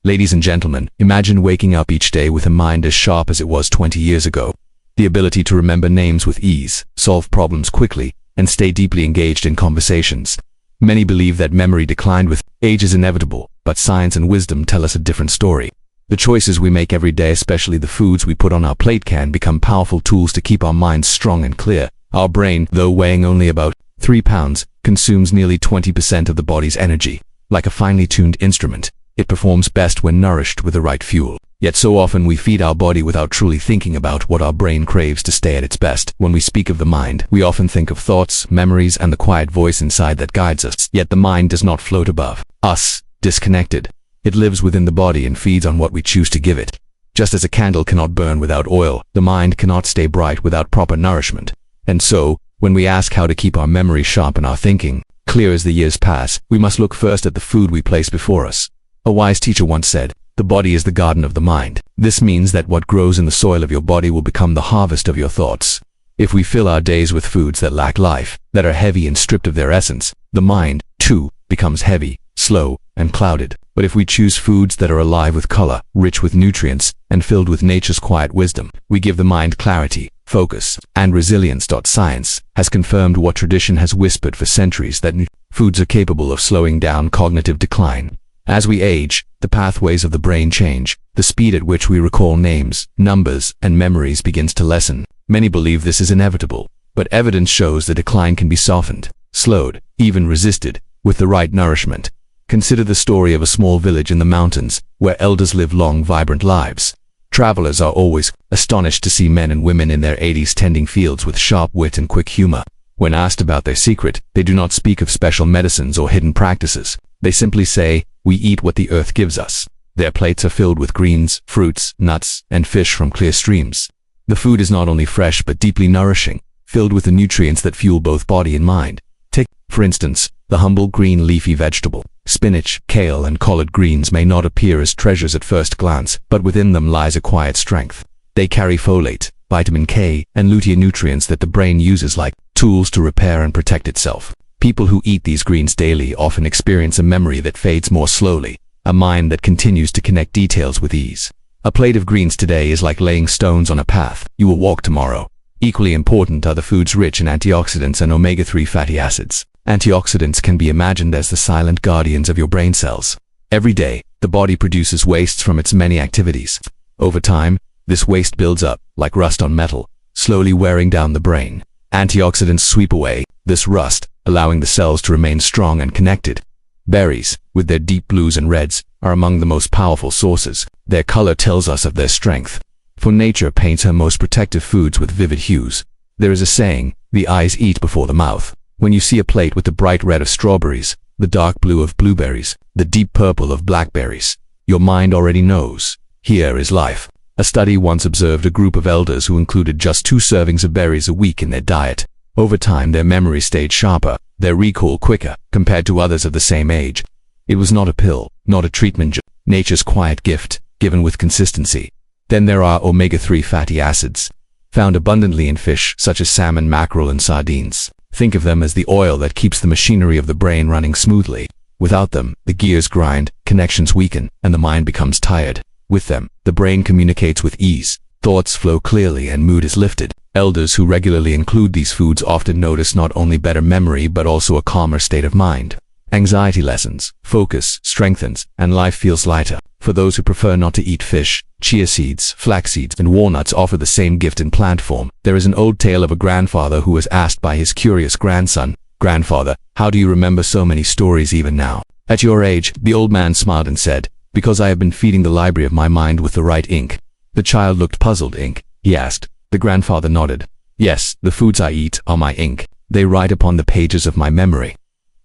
Ladies and gentlemen, imagine waking up each day with a mind as sharp as it was 20 years ago. The ability to remember names with ease, solve problems quickly, and stay deeply engaged in conversations. Many believe that memory declined with age is inevitable, but science and wisdom tell us a different story. The choices we make every day, especially the foods we put on our plate, can become powerful tools to keep our minds strong and clear. Our brain, though weighing only about 3 pounds, consumes nearly 20% of the body's energy. Like a finely tuned instrument, it performs best when nourished with the right fuel. Yet so often we feed our body without truly thinking about what our brain craves to stay at its best. When we speak of the mind, we often think of thoughts, memories, and the quiet voice inside that guides us. Yet the mind does not float above us, disconnected. It lives within the body and feeds on what we choose to give it. Just as a candle cannot burn without oil, the mind cannot stay bright without proper nourishment. And so, when we ask how to keep our memory sharp and our thinking clear as the years pass, we must look first at the food we place before us. A wise teacher once said, "The body is the garden of the mind." This means that what grows in the soil of your body will become the harvest of your thoughts. If we fill our days with foods that lack life, that are heavy and stripped of their essence, the mind, too, becomes heavy, slow, and clouded. But if we choose foods that are alive with color, rich with nutrients, and filled with nature's quiet wisdom, we give the mind clarity, focus, and resilience. Science has confirmed what tradition has whispered for centuries, that foods are capable of slowing down cognitive decline. As we age, the pathways of the brain change. The speed at which we recall names, numbers, and memories begins to lessen. Many believe this is inevitable, but evidence shows the decline can be softened, slowed, even resisted, with the right nourishment. Consider the story of a small village in the mountains, where elders live long, vibrant lives. Travelers are always astonished to see men and women in their 80s tending fields with sharp wit and quick humor. When asked about their secret, they do not speak of special medicines or hidden practices. They simply say, "We eat what the earth gives us." Their plates are filled with greens, fruits, nuts, and fish from clear streams. The food is not only fresh but deeply nourishing, filled with the nutrients that fuel both body and mind. Take, for instance, the humble green leafy vegetable. Spinach, kale, and collard greens may not appear as treasures at first glance, but within them lies a quiet strength. They carry folate, vitamin K, and lutein nutrients that the brain uses like tools to repair and protect itself. People who eat these greens daily often experience a memory that fades more slowly, a mind that continues to connect details with ease. A plate of greens today is like laying stones on a path you will walk tomorrow. Equally important are the foods rich in antioxidants and omega-3 fatty acids. Antioxidants can be imagined as the silent guardians of your brain cells. Every day, the body produces wastes from its many activities. Over time, this waste builds up, like rust on metal, slowly wearing down the brain. Antioxidants sweep away this rust, allowing the cells to remain strong and connected. Berries, with their deep blues and reds, are among the most powerful sources. Their color tells us of their strength. For nature paints her most protective foods with vivid hues. There is a saying, "The eyes eat before the mouth." When you see a plate with the bright red of strawberries, the dark blue of blueberries, the deep purple of blackberries, your mind already knows, here is life. A study once observed a group of elders who included just 2 servings of berries a week in their diet. Over time, their memory stayed sharper, their recall quicker, compared to others of the same age. It was not a pill, not a treatment, nature's quiet gift, given with consistency. Then there are omega-3 fatty acids, found abundantly in fish such as salmon, mackerel, and sardines. Think of them as the oil that keeps the machinery of the brain running smoothly. Without them, the gears grind, connections weaken, and the mind becomes tired. With them, the brain communicates with ease, thoughts flow clearly, and mood is lifted. Elders who regularly include these foods often notice not only better memory but also a calmer state of mind. Anxiety lessens, focus strengthens, and life feels lighter. For those who prefer not to eat fish, chia seeds, flax seeds, and walnuts offer the same gift in plant form. There is an old tale of a grandfather who was asked by his curious grandson, "Grandfather, how do you remember so many stories even now?" "At your age," the old man smiled and said, "Because I have been feeding the library of my mind with the right ink." The child looked puzzled. "Ink?" he asked. The grandfather nodded. "Yes, the foods I eat are my ink. They write upon the pages of my memory.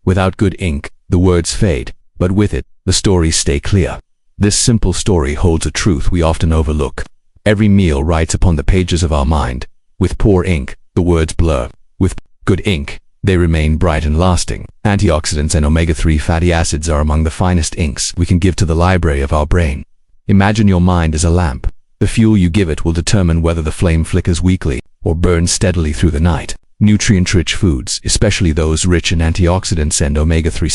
Without good ink, the words fade, but with it, the stories stay clear." This simple story holds a truth we often overlook. Every meal writes upon the pages of our mind. With poor ink, the words blur. With good ink, they remain bright and lasting. Antioxidants and omega-3 fatty acids are among the finest inks we can give to the library of our brain. Imagine your mind as a lamp. The fuel you give it will determine whether the flame flickers weakly or burns steadily through the night. Nutrient-rich foods, especially those rich in antioxidants and omega-3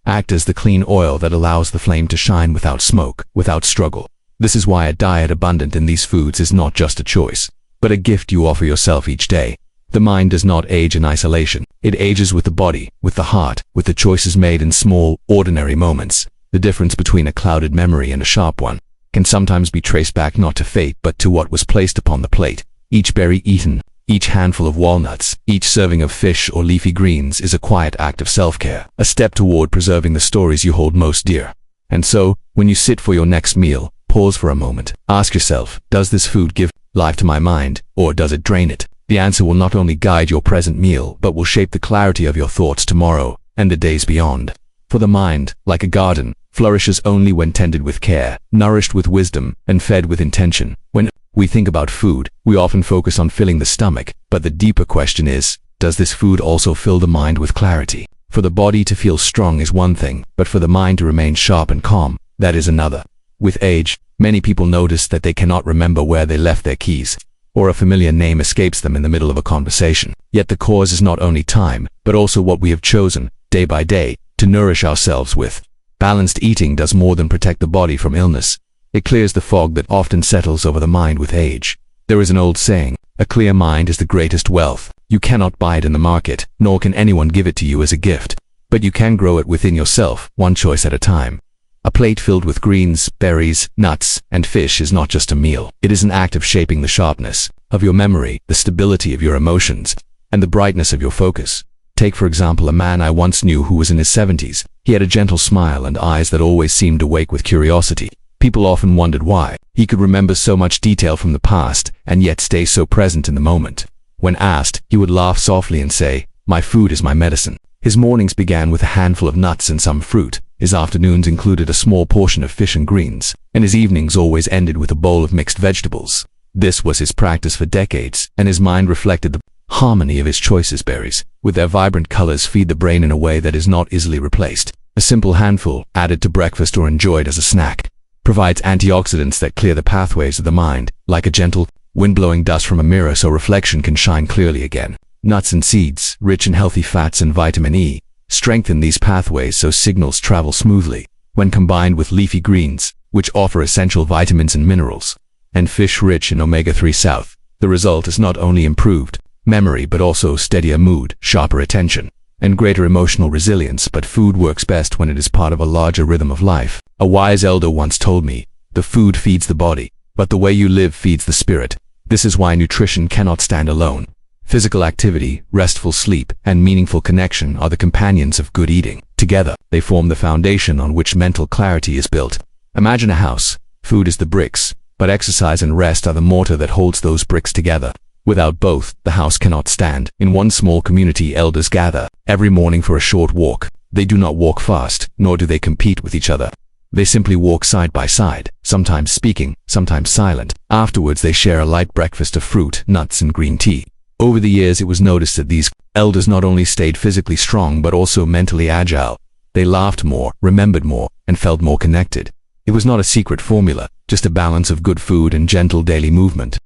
act as the clean oil that allows the flame to shine without smoke, without struggle. This is why a diet abundant in these foods is not just a choice, but a gift you offer yourself each day. The mind does not age in isolation. It ages with the body, with the heart, with the choices made in small, ordinary moments. The difference between a clouded memory and a sharp one can sometimes be traced back not to fate but to what was placed upon the plate. Each berry eaten, each handful of walnuts, each serving of fish or leafy greens is a quiet act of self-care, a step toward preserving the stories you hold most dear. And so, when you sit for your next meal, pause for a moment. Ask yourself, does this food give life to my mind, or does it drain it? The answer will not only guide your present meal, but will shape the clarity of your thoughts tomorrow and the days beyond. For the mind, like a garden, flourishes only when tended with care, nourished with wisdom, and fed with intention. When we think about food, we often focus on filling the stomach, but the deeper question is, does this food also fill the mind with clarity? For the body to feel strong is one thing, but for the mind to remain sharp and calm, that is another. With age, many people notice that they cannot remember where they left their keys, or a familiar name escapes them in the middle of a conversation. Yet the cause is not only time, but also what we have chosen, day by day, to nourish ourselves with. Balanced eating does more than protect the body from illness. It clears the fog that often settles over the mind with age. There is an old saying, a clear mind is the greatest wealth. You cannot buy it in the market, nor can anyone give it to you as a gift. But you can grow it within yourself, one choice at a time. A plate filled with greens, berries, nuts, and fish is not just a meal. It is an act of shaping the sharpness of your memory, the stability of your emotions, and the brightness of your focus. Take for example a man I once knew who was in his 70s. He had a gentle smile and eyes that always seemed awake with curiosity. People often wondered why. He could remember so much detail from the past and yet stay so present in the moment. When asked, he would laugh softly and say, "My food is my medicine." His mornings began with a handful of nuts and some fruit. His afternoons included a small portion of fish and greens, and his evenings always ended with a bowl of mixed vegetables. This was his practice for decades, and his mind reflected the harmony of his choices. Berries, with their vibrant colors, feed the brain in a way that is not easily replaced. A simple handful, added to breakfast or enjoyed as a snack, provides antioxidants that clear the pathways of the mind, like a gentle, wind-blowing dust from a mirror so reflection can shine clearly again. Nuts and seeds, rich in healthy fats and vitamin E, strengthen these pathways so signals travel smoothly. When combined with leafy greens, which offer essential vitamins and minerals, and fish rich in omega-3 south, the result is not only improved memory but also steadier mood, sharper attention, and greater emotional resilience. But food works best when it is part of a larger rhythm of life. A wise elder once told me, the food feeds the body, but the way you live feeds the spirit. This is why nutrition cannot stand alone. Physical activity, restful sleep, and meaningful connection are the companions of good eating. Together, they form the foundation on which mental clarity is built. Imagine a house. Food is the bricks, but exercise and rest are the mortar that holds those bricks together. Without both, the house cannot stand. In one small community, elders gather every morning for a short walk. They do not walk fast, nor do they compete with each other. They simply walk side by side, sometimes speaking, sometimes silent. Afterwards, they share a light breakfast of fruit, nuts, and green tea. Over the years, it was noticed that these elders not only stayed physically strong but also mentally agile. They laughed more, remembered more, and felt more connected. It was not a secret formula, just a balance of good food and gentle daily movement.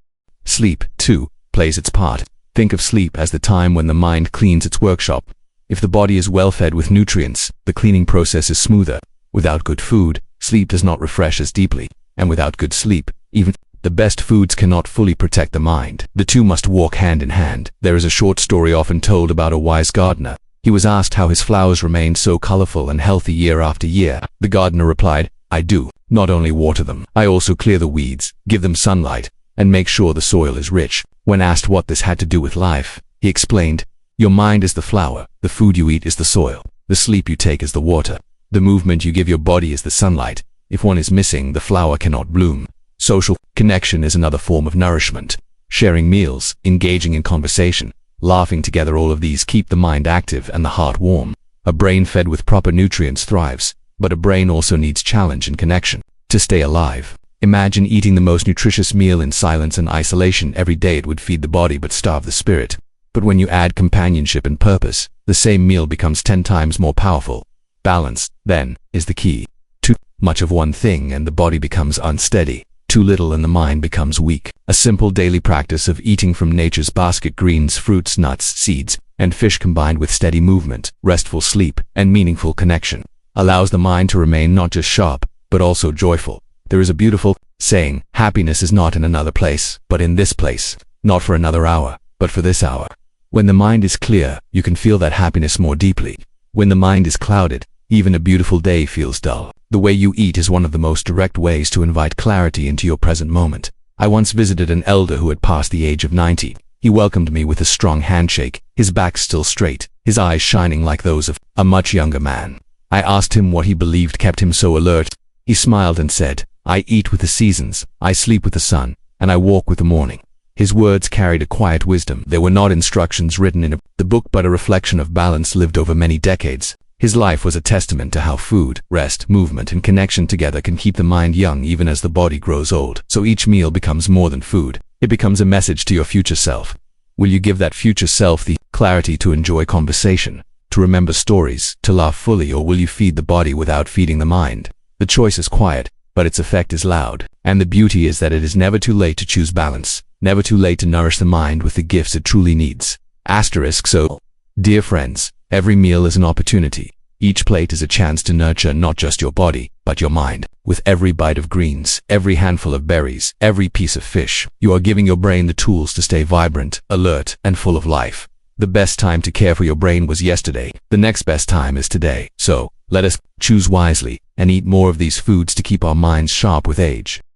Sleep, too, plays its part. Think of sleep as the time when the mind cleans its workshop. If the body is well fed with nutrients, the cleaning process is smoother. Without good food, sleep does not refresh as deeply, and without good sleep, even the best foods cannot fully protect the mind. The two must walk hand in hand. There is a short story often told about a wise gardener. He was asked how his flowers remained so colorful and healthy year after year. The gardener replied, "I do not only water them, I also clear the weeds, give them sunlight, and make sure the soil is rich." When asked what this had to do with life, he explained, "Your mind is the flower, the food you eat is the soil, the sleep you take is the water, the movement you give your body is the sunlight. If one is missing, the flower cannot bloom." Social connection is another form of nourishment. Sharing meals, engaging in conversation, laughing together, all of these keep the mind active and the heart warm. A brain fed with proper nutrients thrives, but a brain also needs challenge and connection to stay alive. Imagine eating the most nutritious meal in silence and isolation every day. It would feed the body but starve the spirit. But when you add companionship and purpose, the same meal becomes 10 times more powerful. Balance, then, is the key. Too much of one thing and the body becomes unsteady. Too little and the mind becomes weak. A simple daily practice of eating from nature's basket, greens, fruits, nuts, seeds, and fish, combined with steady movement, restful sleep, and meaningful connection, allows the mind to remain not just sharp, but also joyful. There is a beautiful saying, happiness is not in another place, but in this place. Not for another hour, but for this hour. When the mind is clear, you can feel that happiness more deeply. When the mind is clouded, even a beautiful day feels dull. The way you eat is one of the most direct ways to invite clarity into your present moment. I once visited an elder who had passed the age of 90. He welcomed me with a strong handshake, his back still straight, his eyes shining like those of a much younger man. I asked him what he believed kept him so alert. He smiled and said, "I eat with the seasons, I sleep with the sun, and I walk with the morning." His words carried a quiet wisdom. They were not instructions written in the book, but a reflection of balance lived over many decades. His life was a testament to how food, rest, movement, and connection together can keep the mind young even as the body grows old. So each meal becomes more than food. It becomes a message to your future self. Will you give that future self the clarity to enjoy conversation, to remember stories, to laugh fully, or will you feed the body without feeding the mind? The choice is quiet, but its effect is loud. And the beauty is that it is never too late to choose balance, never too late to nourish the mind with the gifts it truly needs. So, dear friends, every meal is an opportunity. Each plate is a chance to nurture not just your body, but your mind. With every bite of greens, every handful of berries, every piece of fish, you are giving your brain the tools to stay vibrant, alert, and full of life. The best time to care for your brain was yesterday. The next best time is today. So, let us choose wisely and eat more of these foods to keep our minds sharp with age.